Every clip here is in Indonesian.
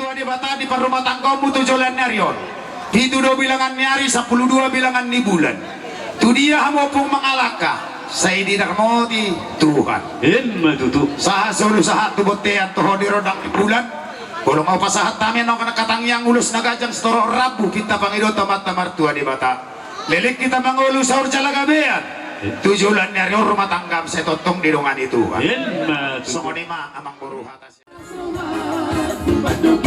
Tua di bata di rumah tanggamu tujuan nyarion. Itu dua bilangan nyari 12 bilangan ni bulan. Tu dia maupun mengalahkah. Saya tidak mau di Tuhan. Emma tutu. Sahat sulu sahat tu botean tu di rodang di bulan. Kalau mau pasahat tamen no kana katang yang ulus nagajang storo rabu kita pangido tamat tamar tua di bata. Lelik kita mangulus saur jalagabean. Tujuan nyarion rumah tangga saya totong di dongan itu. Emma tutu. Songonima amang buruh atas. Do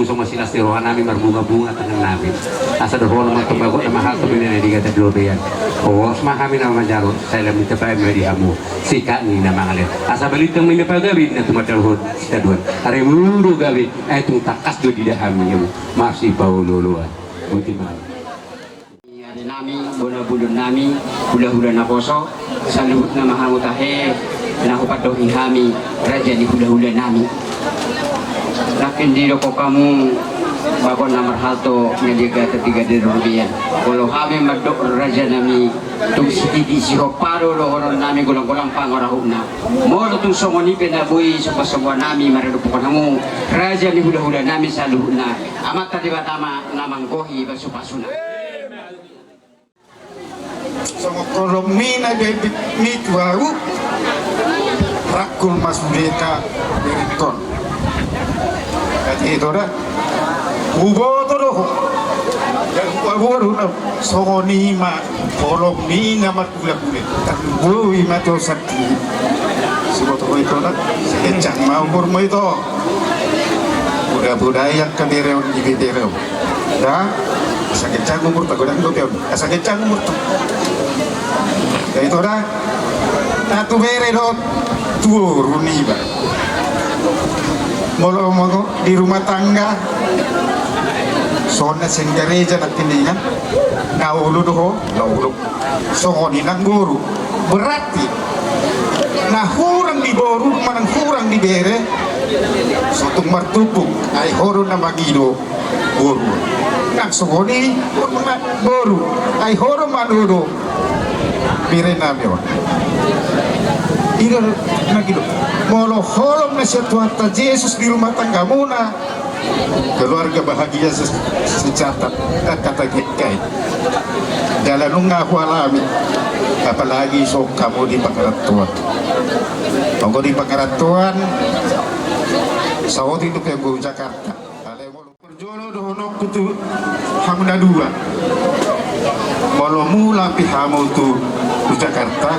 usong masinas di rohan namin marbunga-bunga tangan namin asa doon naman tumagot na mahal kami na hindi kata dolobeyan o semua kami na manjaro saya lam kita pa meri amu sika ni na mangalit asa balitang may napagawin na tumatalhod sa doon are muro gawi ay tung takas do di kami yung masih paululuan ultima hari nami bulan-bulan nami bulan-bulan na poso sa lubot na mahamutahe na kupatohin kami raja di bulan-bulan nami lakin dilo ko kamu bako na marhalto nga liga ketiga di rubian kalau kami madok raja nami tung sititi siho paro lo horon nami gulang-gulang pangorahog na mo tung songoni penabuhi supa-supa nami marilupukan hamu raja di bulan-bulan nami sa lubot na amat tadi batama namang gohi basupasuna sama kolomina bebek mit waru rakul mas mereka beriton kati itu dah ubo toro dan ubo na songoni ma kolomina mat gula gula tapi bui mato sakti sebab itu dah sekejap mau kurma itu udah budaya kemerau di bederau dah sakit canggung murta godang dopion sakit canggung murta ya itu dah natu bere do turuni ba molo di rumah tangga sona sing gereja nak tiningan naulu doho naulu songoni nang guru berarti nah hurang di boru manang hurang di bere sotung martupuk ay horo na magido boru nang songoni boru ay horo manudo bere namyo ino nagido molo holom na siya tuwata Jesus di rumah tangga muna keluarga bahagia secatat kata kay dalam ngaku alami apalagi sok kamu di pangaratuan kalau di pangaratuan sawot itu kayak gue Jakarta perjolo dohonok kutu hamna dua kalau mula pihamu tu di Jakarta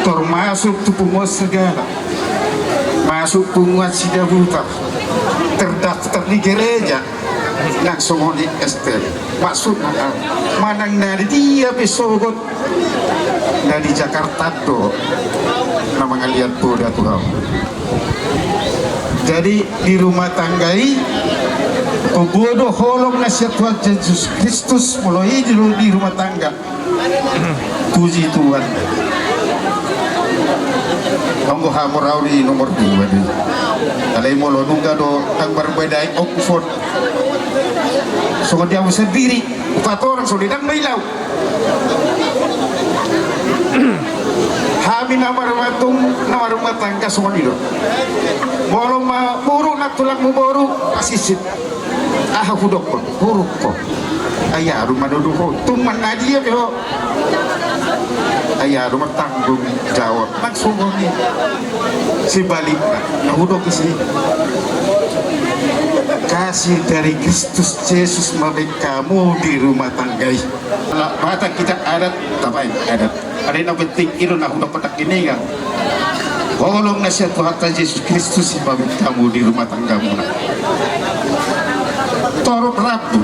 termasuk tu penguas segala masuk penguas sidabuta terdaftar di gereja langsung di STL maksud manang dari dia besogot dari Jakarta tuh nama ngaliat poda tuh jadi di rumah tanggai bodoh holong nasihat Tuhan Yesus Kristus mulai di rumah tangga puji Tuhan Tunggu hamurau di nomor 2 ni. Kalau molo nungga do tang berbeda Oxford. So dia sendiri 4 orang sudah dang mailau. Kami nama rumah tangga semua itu. Molo ma buru nak tulang mu boru pasisit. Hudok ko, buruk ko. Ayah rumah duduk ko, tuman nadia ko. Ayah rumah tanggung jawab langsung ini sebaliknya hudok isi kasih dari Kristus Yesus merekamu di rumah tanggai mata kita adat tapai adat ada yang penting itu nak hudok petak ini kan holong nasihat Tuhan Yesus Kristus merekamu di rumah tanggamu torok rabu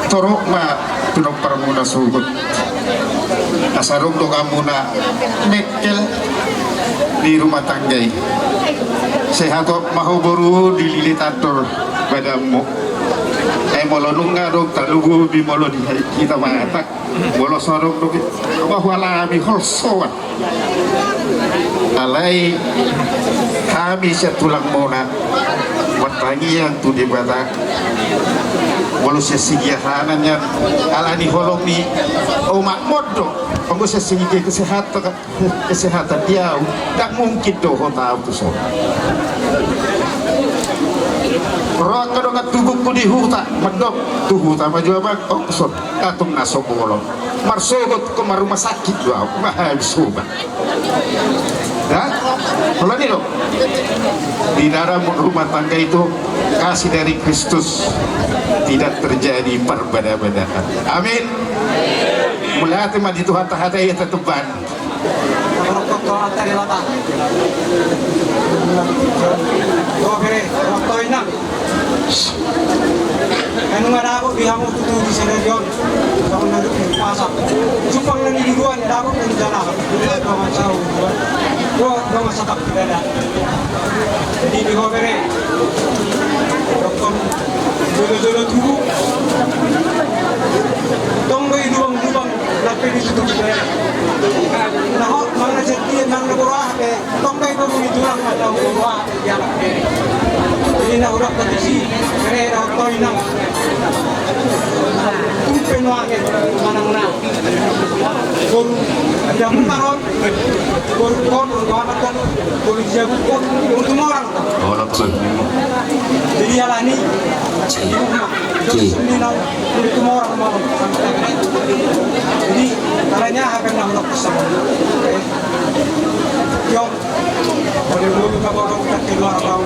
torok ma tunok permuna sugut asarong do kamu na mekel di rumah tanggai sehat mahu boru dililitator padamu molo nunga dong talugu bi molo di kita mata molo sorong do bahwa alami holsoan alai kami setulang mona bertanya yang tu di bata walau sesigiahannya alani holong ni omak modo panggo sesigi kesehatan dia tak mungkin doh tahu tu so roh kadang tubuhku di huta medok tu huta maju apa ongsor katung nasok bolong marsogot ke rumah sakit doa mahal sobat dah kalau ni loh di dalam rumah tangga itu kasih dari Kristus tidak terjadi perbeda-bedaan amin melihat mah di Tuhan tahta ya teteban Kanu nga ako, bihan mo tutuloy di sila yun. Ako nagpasak. Supang naniliduan, ako nandiyan ako. Mga tao. Mga satak kilala. Hindi ko pere. Doktor, dulo-dulo tubo. Tonggoy duwang-duwang lapin ito tubo. Naho, mga nasetiyan, mga naguraha, tonggoy ko mong itulang at ang naguraha, yan ang pere. Hindi na urap na disi, kaya na ito yun ang tumpen wangin, manang na. Kung yang taron, kung gamat kan, kung jago kon, kung tumorang. Jadi alani, terus minau, kung tumorang mau. Jadi caranya akan nampak sama. Yung boleh dulu kalau kita keluar kalau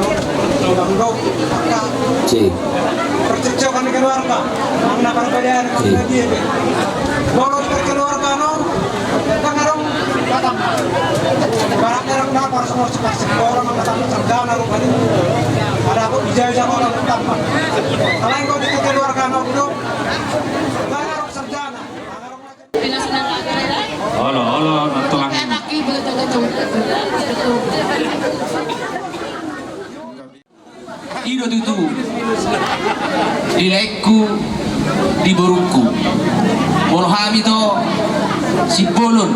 nggak percecaukan di keluarga, mana perbedaan lagi. Kalau kita keluarga no, kan orang datang, barang-barang dapat semua sepak orang datang sarjana rupanya. Ada aku bijaya orang utama. Kalau engkau di keluarga no itu, barang sarjana. Olo nantulang. Ido itu di lekku di borukku Borhami to si bolon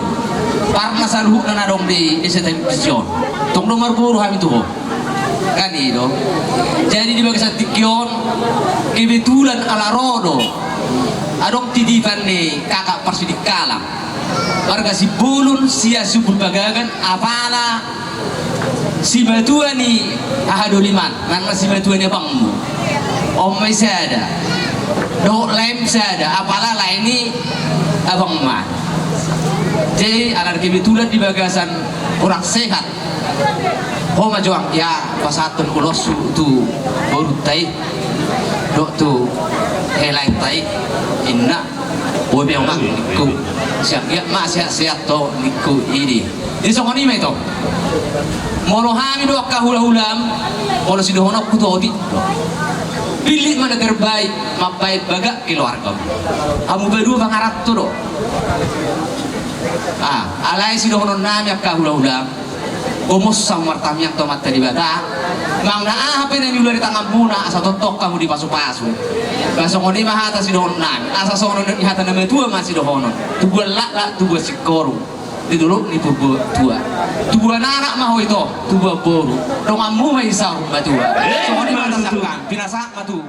parna saluh na dong di television tong nomor buru hami to kan itu jadi di bagian tikyon kebetulan ala rodo adong tidivan nih kakak pas di kalam warga si bolon sia subul bagagan apala si batua ni ahadoliman karena si batua ni bangmu omai saya do lem saya apalah lain ni abang mah jadi anak kebetulan di bagasan kurang sehat homa joang ya pasatun ulos tu baru tai do tu helai tai inna bobe orang ku siap ya masih sehat to niku ini jadi sokoni mai to mono hami do kahula-hulam mono sidohono kutodi pilih mana terbaik mabaik baga keluarga kamu berdua pangarat tu do alai sidohono nami kahula-hulam omos sama martamnya tomat tadi bata mang na apa yang di tangan buna asa totok kamu di pasu-pasu basong oni mah hata sidohono nami asa sono ni hata nama tua masih dohono tu gua lak tu gua sikoru di dulu ni tubuh tua anak mau itu tubuh boru dong amu mai sah batua soalnya mana sangkan binasa matu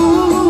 Oh,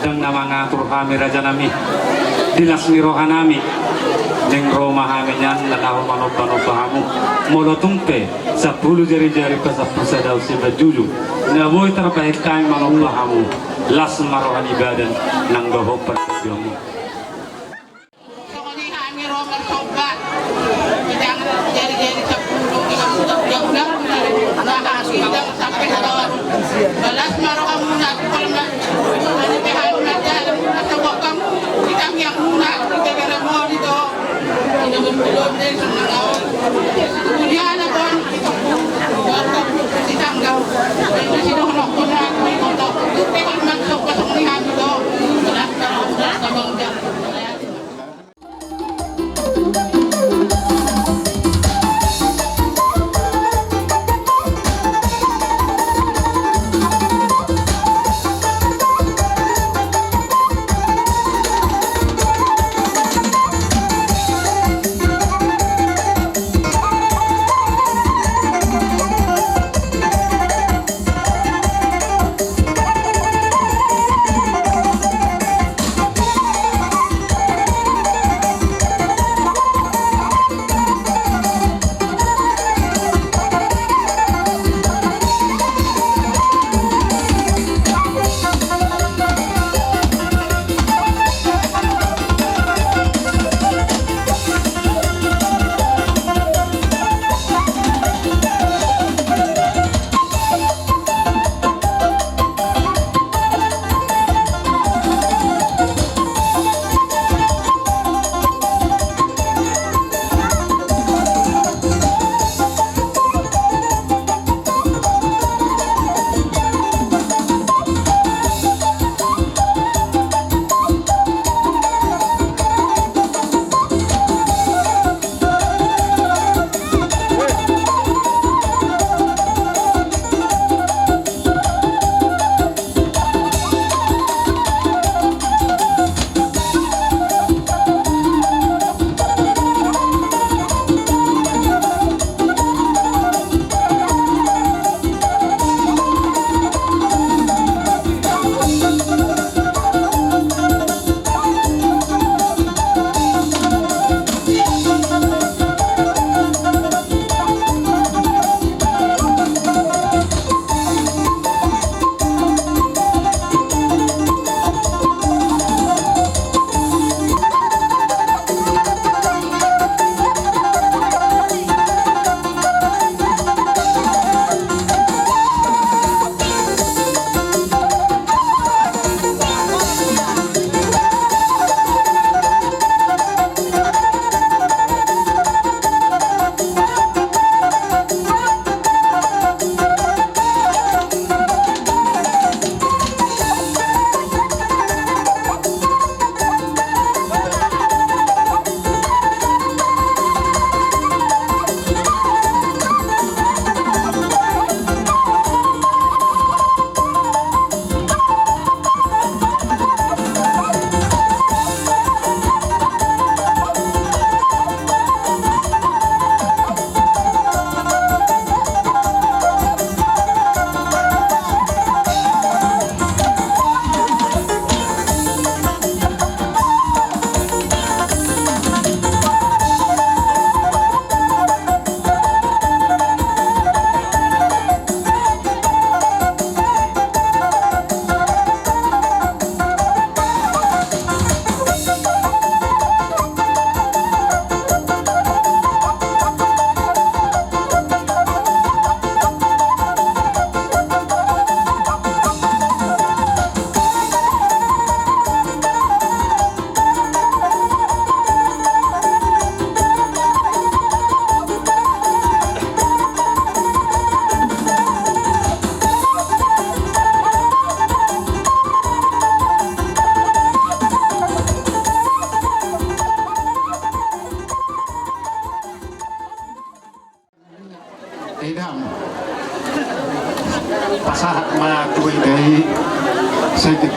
Dang nama ngatur kami raja nami dilas miroha nami deng roma kami nyan na tahu manopa-nopa kamu molo tumpe 10 jari-jari pasap-pasap daw si bajulu na boy terbaik kami manopa kamu las marohan ibadan nang dohok persiyomu. Sokoni kami romer sobat jangan jari-jari 10 jauh-jauh nah sidang sampai tahun balas marohan munat kalau ada pihak atau kamu kita yang munat kita kira mau itu ini belum dari senang kemudian apa si tanggal itu si doh nak munat untuk pihak masuk ke sini itu balas marohan tabang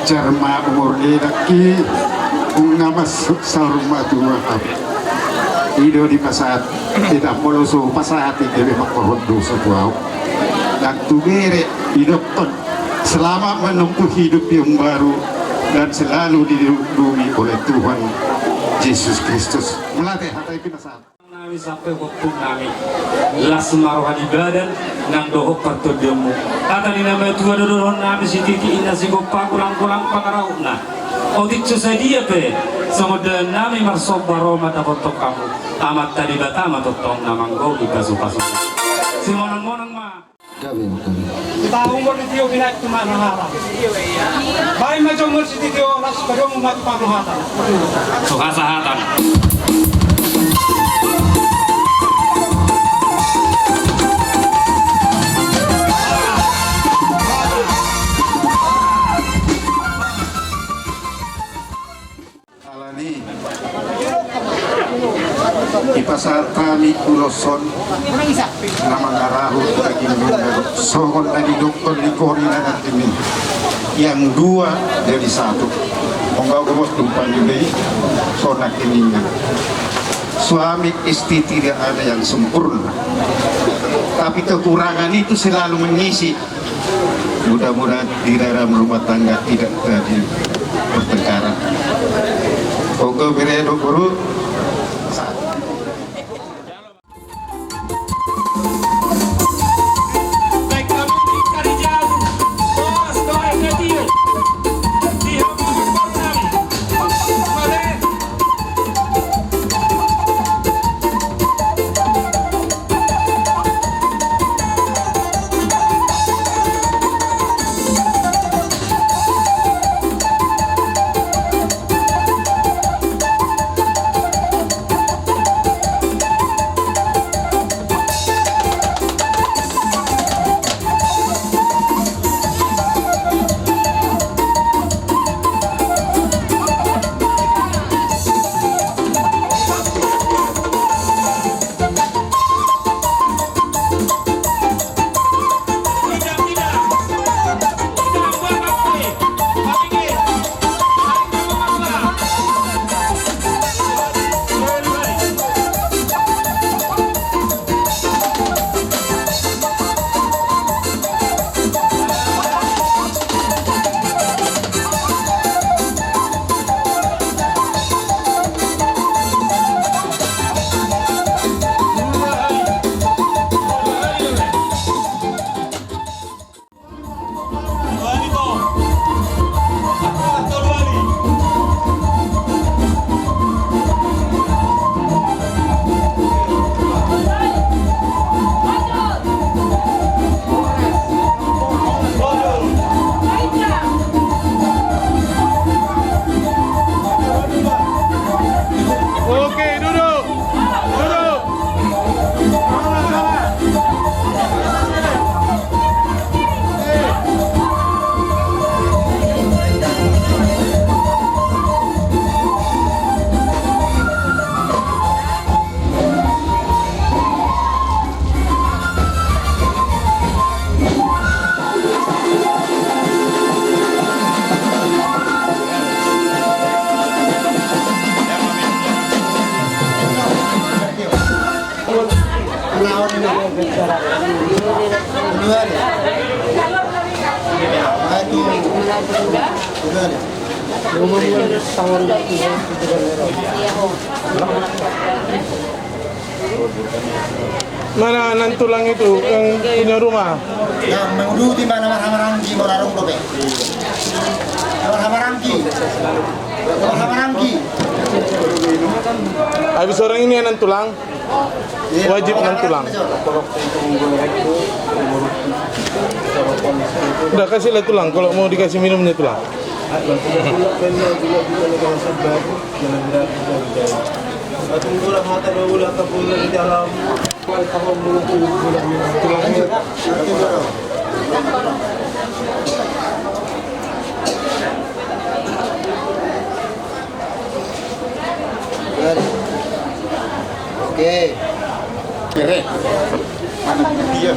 Cerma umur edaki ungamas saruma tua ido di pasat tidak moloso pasati debe makohodo sebuah dan tubere hidupkan selama menempuh hidup yang baru dan selalu dilindungi oleh Tuhan Yesus Kristus melatih hati pinasat nami sampai waktu nami las maruhan ibadan nang doho partodiamu ata ni nama tua dodohon nami si titi ina si gopa kurang-kurang pangarahuna odik sesadia pe semoga nami marsob baroma dapotok kamu amat tadi batama totong namanggo di pasu-pasu si monang-monang ma Tahu mo dito binat tumanahara. Baik macam mo dito las kadong mat panuhata. sukasahatan alani di pasar kami kuloson nama ngarahu daging bundar sohon dari dokter di korina nanti yang dua jadi satu enggak bos tumpang ini sonak ininya suami istri tidak ada yang sempurna tapi kekurangan itu selalu mengisi mudah-mudahan di dalam rumah tangga tidak terjadi pertengkaran. Oke, beredo guru. Mana nantulang itu yang punya rumah? Yang mengudu di mana Marhamarangki Morarong Dobe. Marhamarangki. Marhamarangki. Habis orang ini yang nantulang? Wajib nantulang. Udah kasihlah tulang kalau mau dikasih minumnya tulang. Oke. Mana dia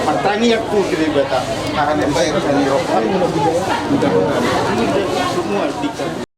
Pertani aku kiri beta. Tahan yang baik kan di rokok. Mudah-mudahan. Semua dikasih.